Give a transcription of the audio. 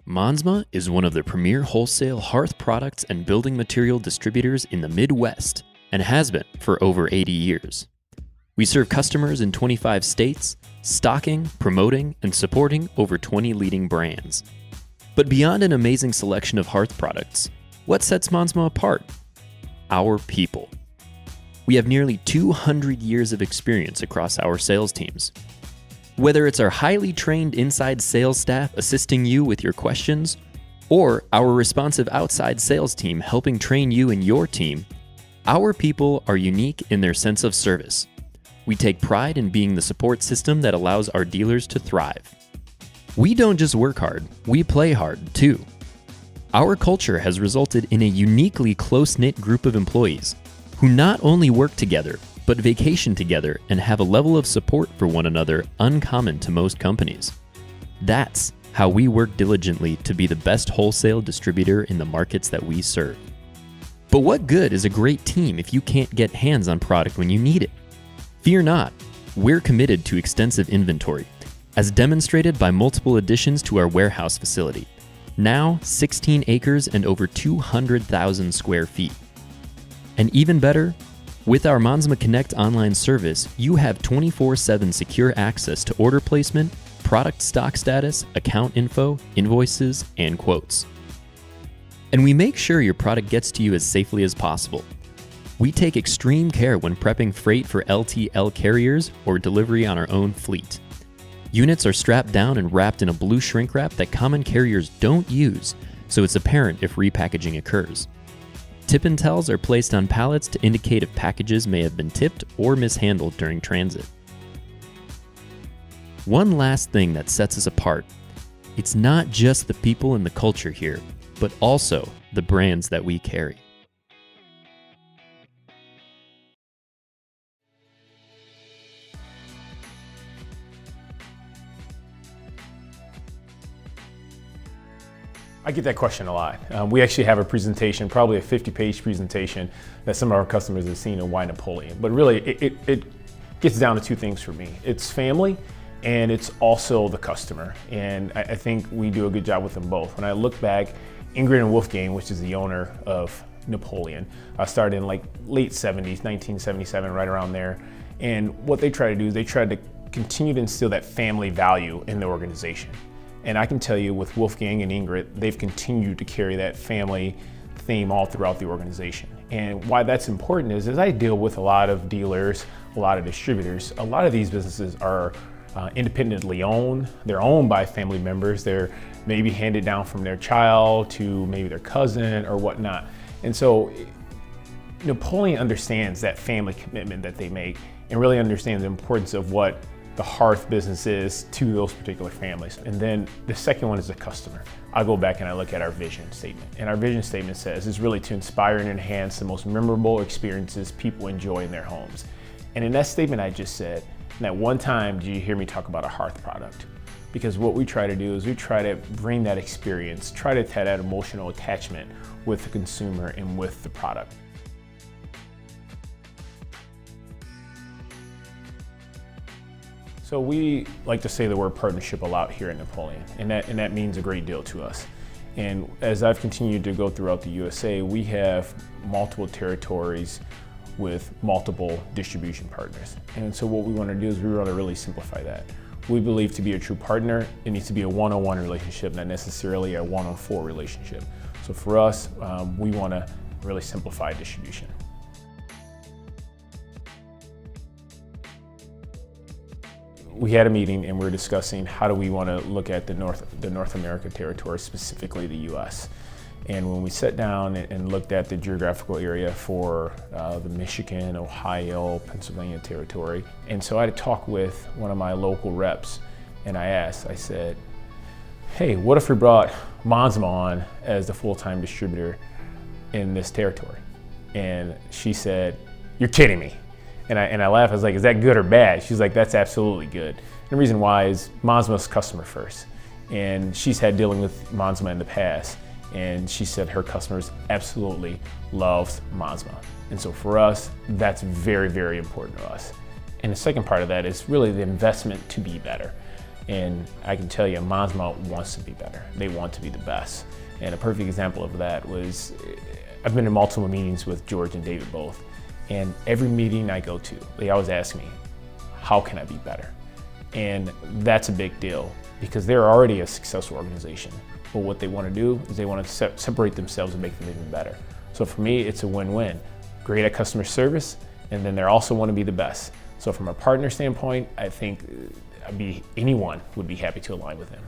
Monsma is one of the premier wholesale hearth products and building material distributors in the Midwest and has been for over 80 years. We serve customers in 25 states, stocking, promoting, and supporting over 20 leading brands. But beyond an amazing selection of hearth products, what sets Monsma apart? Our people. We have nearly 200 years of experience across our sales teams. Whether it's our highly trained inside sales staff assisting you with your questions, or our responsive outside sales team helping train you and your team, our people are unique in their sense of service. We take pride in being the support system that allows our dealers to thrive. We don't just work hard, we play hard too. Our culture has resulted in a uniquely close-knit group of employees who not only work together, but vacation together and have a level of support for one another uncommon to most companies. That's how we work diligently to be the best wholesale distributor in the markets that we serve. But what good is a great team if you can't get hands on product when you need it? Fear not, we're committed to extensive inventory, as demonstrated by multiple additions to our warehouse facility, now 16 acres and over 200,000 square feet. And even better, with our Monsma Connect online service, you have 24/7 secure access to order placement, product stock status, account info, invoices, and quotes. And we make sure your product gets to you as safely as possible. We take extreme care when prepping freight for LTL carriers or delivery on our own fleet. Units are strapped down and wrapped in a blue shrink wrap that common carriers don't use, so it's apparent if repackaging occurs. Tip and tells are placed on pallets to indicate if packages may have been tipped or mishandled during transit. One last thing that sets us apart, it's not just the people and the culture here, but also the brands that we carry. I get that question a lot. We actually have a presentation, probably a 50-page presentation that some of our customers have seen of why Napoleon. But really, it gets down to two things for me. It's family, and it's also the customer. And I think we do a good job with them both. When I look back, Ingrid and Wolfgang, which is the owner of Napoleon, started in like late 70s, 1977, right around there. And what they try to do is they try to continue to instill that family value in the organization. And I can tell you with Wolfgang and Ingrid, they've continued to carry that family theme all throughout the organization. And why that's important is, as I deal with a lot of dealers, a lot of distributors, a lot of these businesses are independently owned. They're owned by family members. They're maybe handed down from their child to maybe their cousin or whatnot. And so Napoleon understands that family commitment that they make and really understands the importance of what the hearth business is to those particular families. And then the second one is the customer. I go back and I look at our vision statement. And our vision statement says it's really to inspire and enhance the most memorable experiences people enjoy in their homes. And in that statement I just said, not one time do you hear me talk about a hearth product. Because what we try to do is we try to bring that experience, try to have that emotional attachment with the consumer and with the product. So we like to say the word partnership a lot here at Napoleon, and that means a great deal to us. And as I've continued to go throughout the USA, we have multiple territories with multiple distribution partners. And so what we want to do is we want to really simplify that. We believe to be a true partner, it needs to be a one-on-one relationship, not necessarily a one-on-four relationship. So for us, we want to really simplify distribution. We had a meeting and we were discussing how do we want to look at the North America territory, specifically the US. And when we sat down and looked at the geographical area for the Michigan, Ohio, Pennsylvania territory, and so I had to talk with one of my local reps, and I said, hey, what if we brought Monsma on as the full-time distributor in this territory? And she said, you're kidding me. And I laughed, I was like, is that good or bad? She's like, that's absolutely good. And the reason why is Monsma's customer first. And she's had dealing with Monsma in the past. And she said her customers absolutely loves Monsma. And so for us, that's very, very important to us. And the second part of that is really the investment to be better. And I can tell you, Monsma wants to be better. They want to be the best. And a perfect example of that was, I've been in multiple meetings with George and David both. And every meeting I go to, they always ask me, how can I be better? And that's a big deal because they're already a successful organization. But what they want to do is they want to separate themselves and make them even better. So for me, it's a win-win. Great at customer service, and then they also want to be the best. So from a partner standpoint, I think anyone would be happy to align with them.